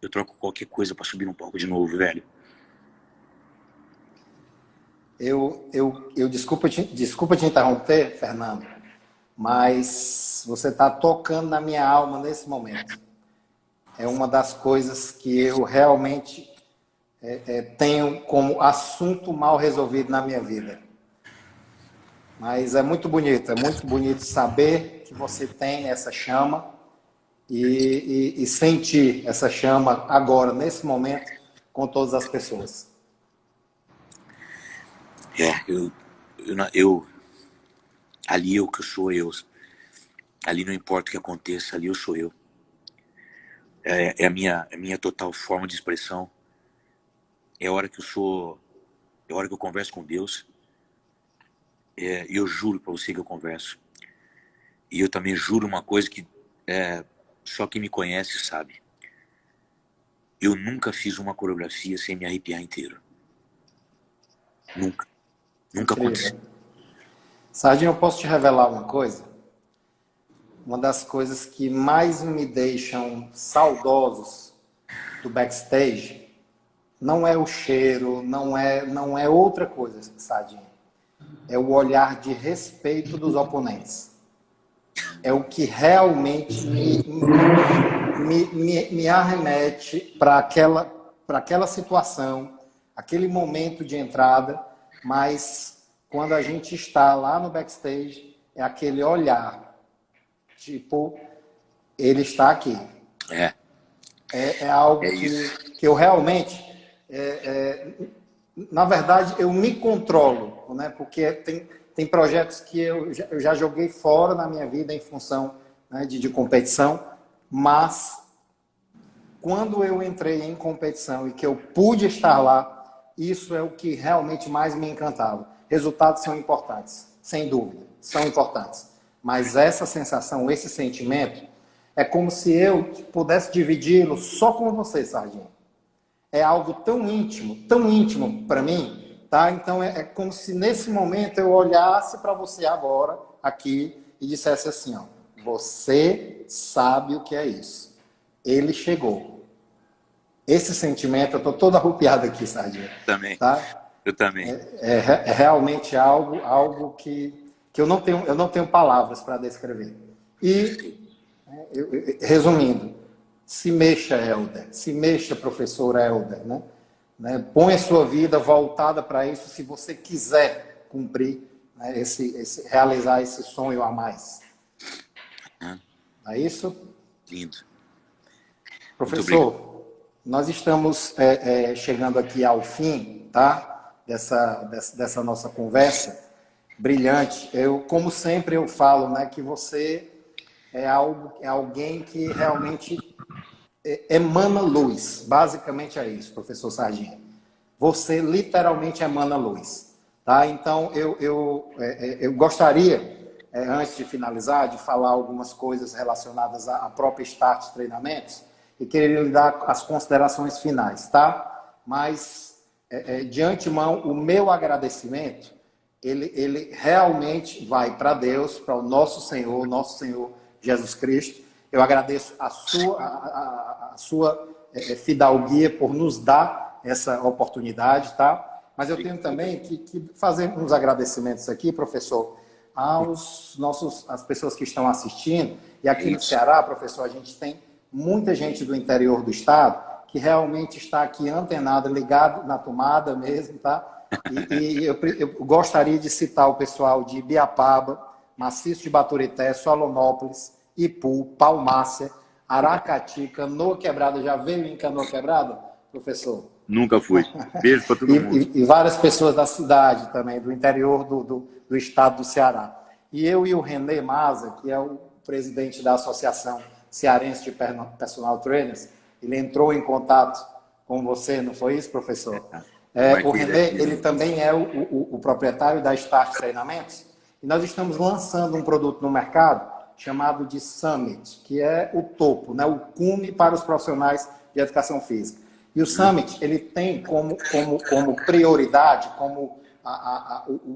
Eu troco qualquer coisa para subir no palco de novo, velho. Desculpa te interromper, Fernando, mas você está tocando na minha alma nesse momento. É uma das coisas que eu realmente tenho como assunto mal resolvido na minha vida. Mas é muito bonito saber que você tem essa chama e sentir essa chama agora, nesse momento, com todas as pessoas. Ali eu que sou eu. Ali não importa o que aconteça, ali eu sou eu. É a minha total forma de expressão. É a hora que eu converso com Deus. E eu juro para você que eu converso. E eu também juro uma coisa que Só quem me conhece sabe. Eu nunca fiz uma coreografia sem me arrepiar inteiro. Nunca. Nunca aconteceu. Sardinha, eu posso te revelar uma coisa? Uma das coisas que mais me deixam saudosos do backstage não é o cheiro, não é outra coisa, Sardinha. É o olhar de respeito dos oponentes. É o que realmente me arremete para aquela situação, aquele momento de entrada, mas quando a gente está lá no backstage, é aquele olhar, tipo, ele está aqui. É algo que eu realmente, na verdade, eu me controlo, né? Porque tem projetos que eu já joguei fora na minha vida em função, né, de competição, mas quando eu entrei em competição e que eu pude estar lá, isso é o que realmente mais me encantava. Resultados são importantes, sem dúvida, são importantes. Mas essa sensação, esse sentimento, é como se eu pudesse dividi-lo só com você, Sardinha. É algo tão íntimo para mim, tá? Então é como se nesse momento eu olhasse para você agora, aqui, e dissesse assim, ó, você sabe o que é isso. Ele chegou. Esse sentimento, eu estou todo arrupiado aqui, Sardinha. Também. Tá? Eu também. É realmente algo que eu não tenho palavras para descrever. E, resumindo, se mexa, Helder, se mexa, professor Helder, né? Põe a sua vida voltada para isso, se você quiser cumprir, né, realizar esse sonho a mais. É isso? Lindo. Professor, nós estamos chegando aqui ao fim, tá? Dessa nossa conversa brilhante. Como sempre eu falo, né, que você é alguém que realmente emana luz. Basicamente é isso, professor Sardinha. Você literalmente emana luz. Tá? Então, eu gostaria, antes de finalizar, de falar algumas coisas relacionadas à própria Start Treinamentos e queria lhe dar as considerações finais, tá? Mas, de antemão, o meu agradecimento, ele realmente vai para Deus, para o nosso Senhor Jesus Cristo. Eu agradeço a sua fidalguia por nos dar essa oportunidade, tá? Mas eu tenho também que fazer uns agradecimentos aqui, professor, às pessoas que estão assistindo. E aqui no Ceará, professor, a gente tem muita gente do interior do estado que realmente está aqui antenada, ligado na tomada mesmo, tá? E eu gostaria de citar o pessoal de Ibiapaba, Maciço de Baturité, Solonópolis, Ipu, Palmácia, Aracati, Canoa Quebrada. Já veio em Canoa Quebrada, professor? Nunca fui. Beijo para todo mundo. E várias pessoas da cidade também, do interior do estado do Ceará. E eu e o René Maza, que é o presidente da Associação Cearense de Personal Trainers, ele entrou em contato com você, não foi isso, professor? O René, ele também é o proprietário da Start Treinamentos, e nós estamos lançando um produto no mercado chamado de Summit, que é o topo, né, o cume para os profissionais de educação física. E o Summit, ele tem como prioridade, como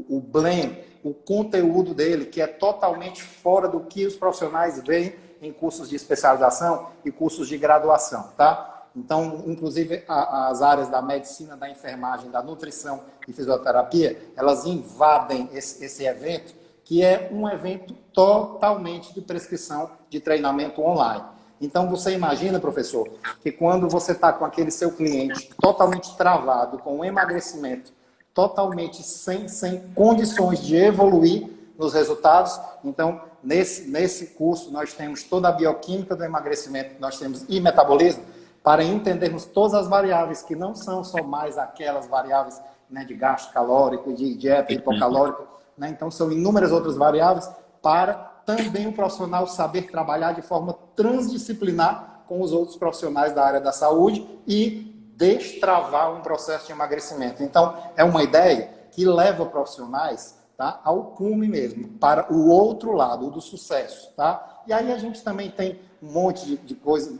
o blend, o conteúdo dele, que é totalmente fora do que os profissionais veem em cursos de especialização e cursos de graduação, tá? Então, inclusive, as áreas da medicina, da enfermagem, da nutrição e fisioterapia, elas invadem esse evento, que é um evento totalmente de prescrição de treinamento online. Então, você imagina, professor, que quando você está com aquele seu cliente totalmente travado, com um emagrecimento totalmente sem condições de evoluir nos resultados, então, nesse curso, nós temos toda a bioquímica do emagrecimento, nós temos e metabolismo, para entendermos todas as variáveis, que não são só mais aquelas variáveis, né, de gasto calórico, de dieta hipocalórica, né? Então, são inúmeras outras variáveis para também o profissional saber trabalhar de forma transdisciplinar com os outros profissionais da área da saúde e destravar um processo de emagrecimento. Então, é uma ideia que leva profissionais, tá, ao cume mesmo, para o outro lado, o do sucesso. Tá? E aí a gente também tem um monte de coisa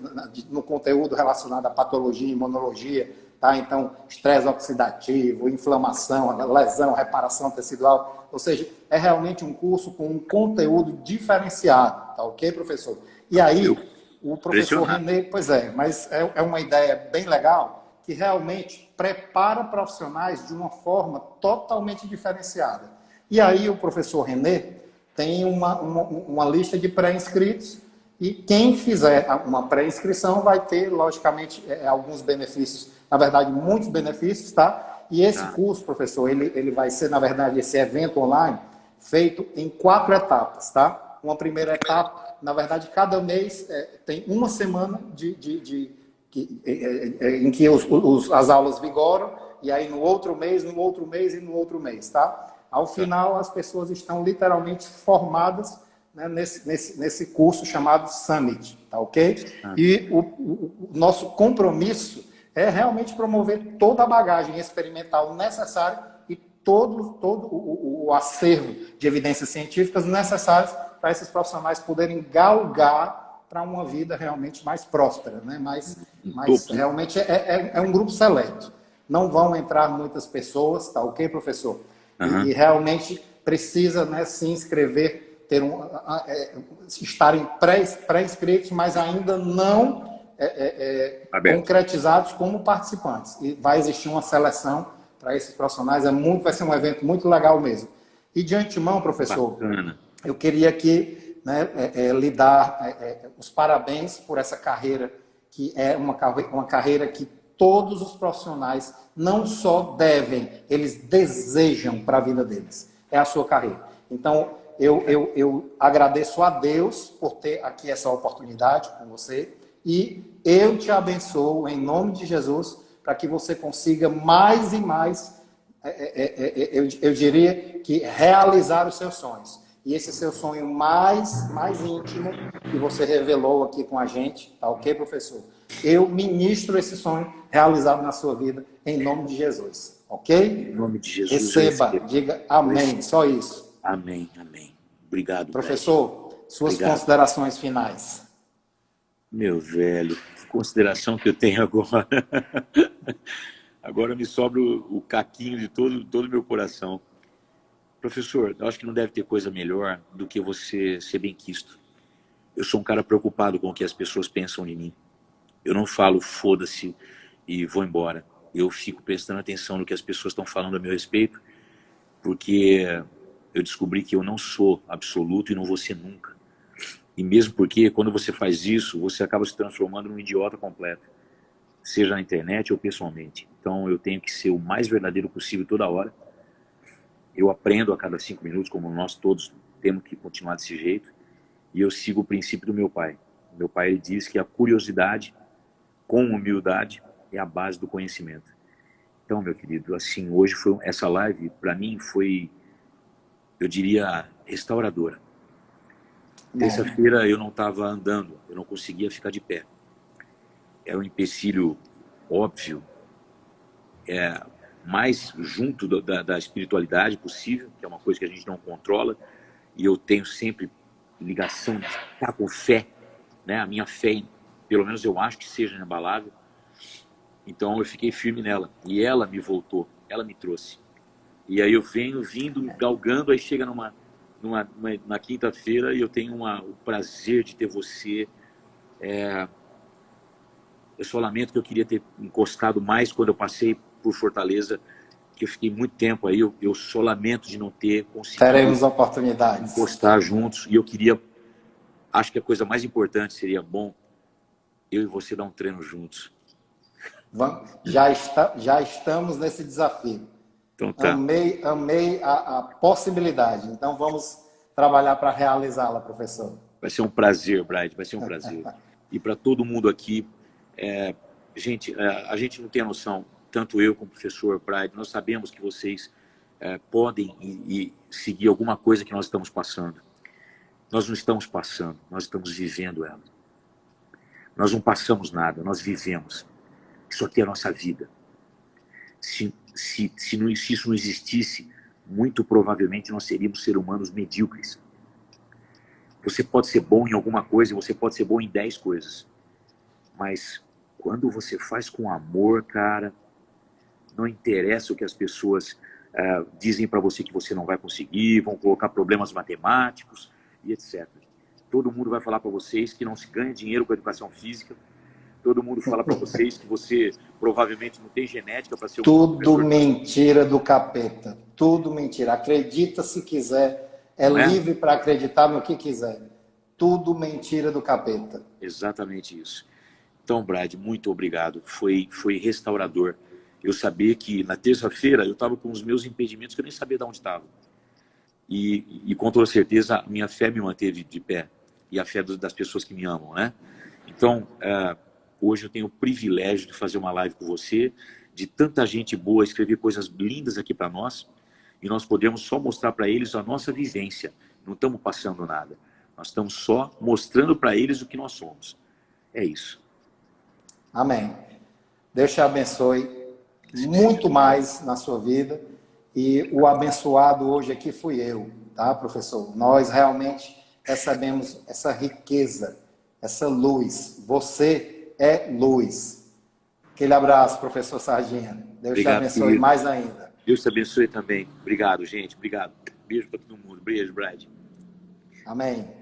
no conteúdo relacionado à patologia, imunologia, tá? Então, estresse oxidativo, inflamação, lesão, reparação tecidual. Ou seja, é realmente um curso com um conteúdo diferenciado, tá ok, professor? E aí, o professor René, pois é, mas é uma ideia bem legal, que realmente prepara profissionais de uma forma totalmente diferenciada. E aí, o professor René tem uma lista de pré-inscritos, e quem fizer uma pré-inscrição vai ter, logicamente, alguns benefícios, na verdade, muitos benefícios, tá? E esse curso, professor, ele vai ser, na verdade, esse evento online, feito em 4 etapas, tá? Uma primeira etapa, na verdade, cada mês tem uma semana em que as aulas vigoram, e aí no outro mês e no outro mês, tá? Ao final, as pessoas estão literalmente formadas, né, nesse curso chamado Summit, tá ok? E o nosso compromisso é realmente promover toda a bagagem experimental necessária e todo o acervo de evidências científicas necessárias para esses profissionais poderem galgar para uma vida realmente mais próspera, né? Mas realmente é um grupo seleto. Não vão entrar muitas pessoas, tá ok, professor? E realmente precisa, né, se inscrever, estarem pré-inscritos, mas ainda não concretizados como participantes. E vai existir uma seleção para esses profissionais. Vai ser um evento muito legal mesmo. E de antemão, professor, eu queria aqui, né, lhe dar os parabéns por essa carreira, que é uma carreira que todos os profissionais não só devem, eles desejam para a vida deles. É a sua carreira. Então, eu agradeço a Deus por ter aqui essa oportunidade com você, e eu te abençoo em nome de Jesus para que você consiga mais e mais, eu diria que realizar os seus sonhos. E esse seu sonho mais íntimo que você revelou aqui com a gente, tá ok, professor? Eu ministro esse sonho realizado na sua vida em nome de Jesus, ok? Em nome de Jesus. Receba, diga amém, só isso. Amém. Obrigado, professor. Suas considerações finais. Meu velho, que consideração que eu tenho agora. Agora me sobra o caquinho de todo o meu coração. Professor, eu acho que não deve ter coisa melhor do que você ser benquisto. Eu sou um cara preocupado com o que as pessoas pensam de mim. Eu não falo foda-se e vou embora. Eu fico prestando atenção no que as pessoas estão falando a meu respeito, porque eu descobri que eu não sou absoluto e não vou ser nunca. E mesmo porque, quando você faz isso, você acaba se transformando num idiota completo, seja na internet ou pessoalmente. Então eu tenho que ser o mais verdadeiro possível toda hora. Eu aprendo a cada 5 minutos, como nós todos temos que continuar desse jeito, e eu sigo o princípio do meu pai. Meu pai, ele diz que a curiosidade com humildade é a base do conhecimento. Então, meu querido, assim, hoje essa live, para mim, foi, eu diria, restauradora. Terça-feira eu não estava andando, eu não conseguia ficar de pé. Era um empecilho óbvio, mais junto da espiritualidade possível, que é uma coisa que a gente não controla, e eu tenho sempre ligação de estar com fé, né? A minha fé, pelo menos eu acho que seja inabalável. Então eu fiquei firme nela, e ela me voltou, ela me trouxe. E aí eu venho vindo, galgando, aí chega na quinta-feira e eu tenho o prazer de ter você. Eu só lamento que eu queria ter encostado mais quando eu passei por Fortaleza, que eu fiquei muito tempo aí. Eu só lamento de não ter conseguido. Teremos oportunidades. Encostar juntos. E eu queria, acho que a coisa mais importante seria bom eu e você dar um treino juntos. Já estamos nesse desafio. Então tá. Amei a possibilidade. Então vamos trabalhar para realizá-la, professor. Vai ser um prazer, Bright, vai ser um prazer. E para todo mundo aqui, gente, a gente não tem a noção, tanto eu como o professor Bright, nós sabemos que vocês podem e seguir alguma coisa que nós estamos passando. Nós não estamos passando, nós estamos vivendo ela. Nós não passamos nada, nós vivemos. Isso aqui é a nossa vida. Se isso não existisse, muito provavelmente nós seríamos seres humanos medíocres. Você pode ser bom em alguma coisa, você pode ser bom em 10 coisas. Mas quando você faz com amor, cara, não interessa o que as pessoas dizem para você que você não vai conseguir, vão colocar problemas matemáticos e etc. Todo mundo vai falar para vocês que não se ganha dinheiro com a educação física. Todo mundo fala para vocês que você provavelmente não tem genética para ser um Tudo professor. mentira do capeta. Tudo mentira. Acredita se quiser. É livre para acreditar no que quiser. Tudo mentira do capeta. Exatamente isso. Então, Brad, muito obrigado. Foi restaurador. Eu sabia que na terça-feira eu estava com os meus impedimentos que eu nem sabia de onde estava. E com toda certeza a minha fé me manteve de pé. E a fé das pessoas que me amam, né? Então, hoje eu tenho o privilégio de fazer uma live com você, de tanta gente boa escrever coisas lindas aqui para nós. E nós podemos só mostrar para eles a nossa vivência. Não estamos passando nada. Nós estamos só mostrando para eles o que nós somos. É isso. Amém. Deus te abençoe muito mais na sua vida. E o abençoado hoje aqui fui eu, tá, professor? Nós realmente recebemos essa riqueza, essa luz. Você é luz. Aquele abraço, professor Sardinha. Deus te abençoe querido. mais ainda. Deus te abençoe também. Obrigado, gente. Obrigado. Beijo para todo mundo. Beijo, Brad. Amém.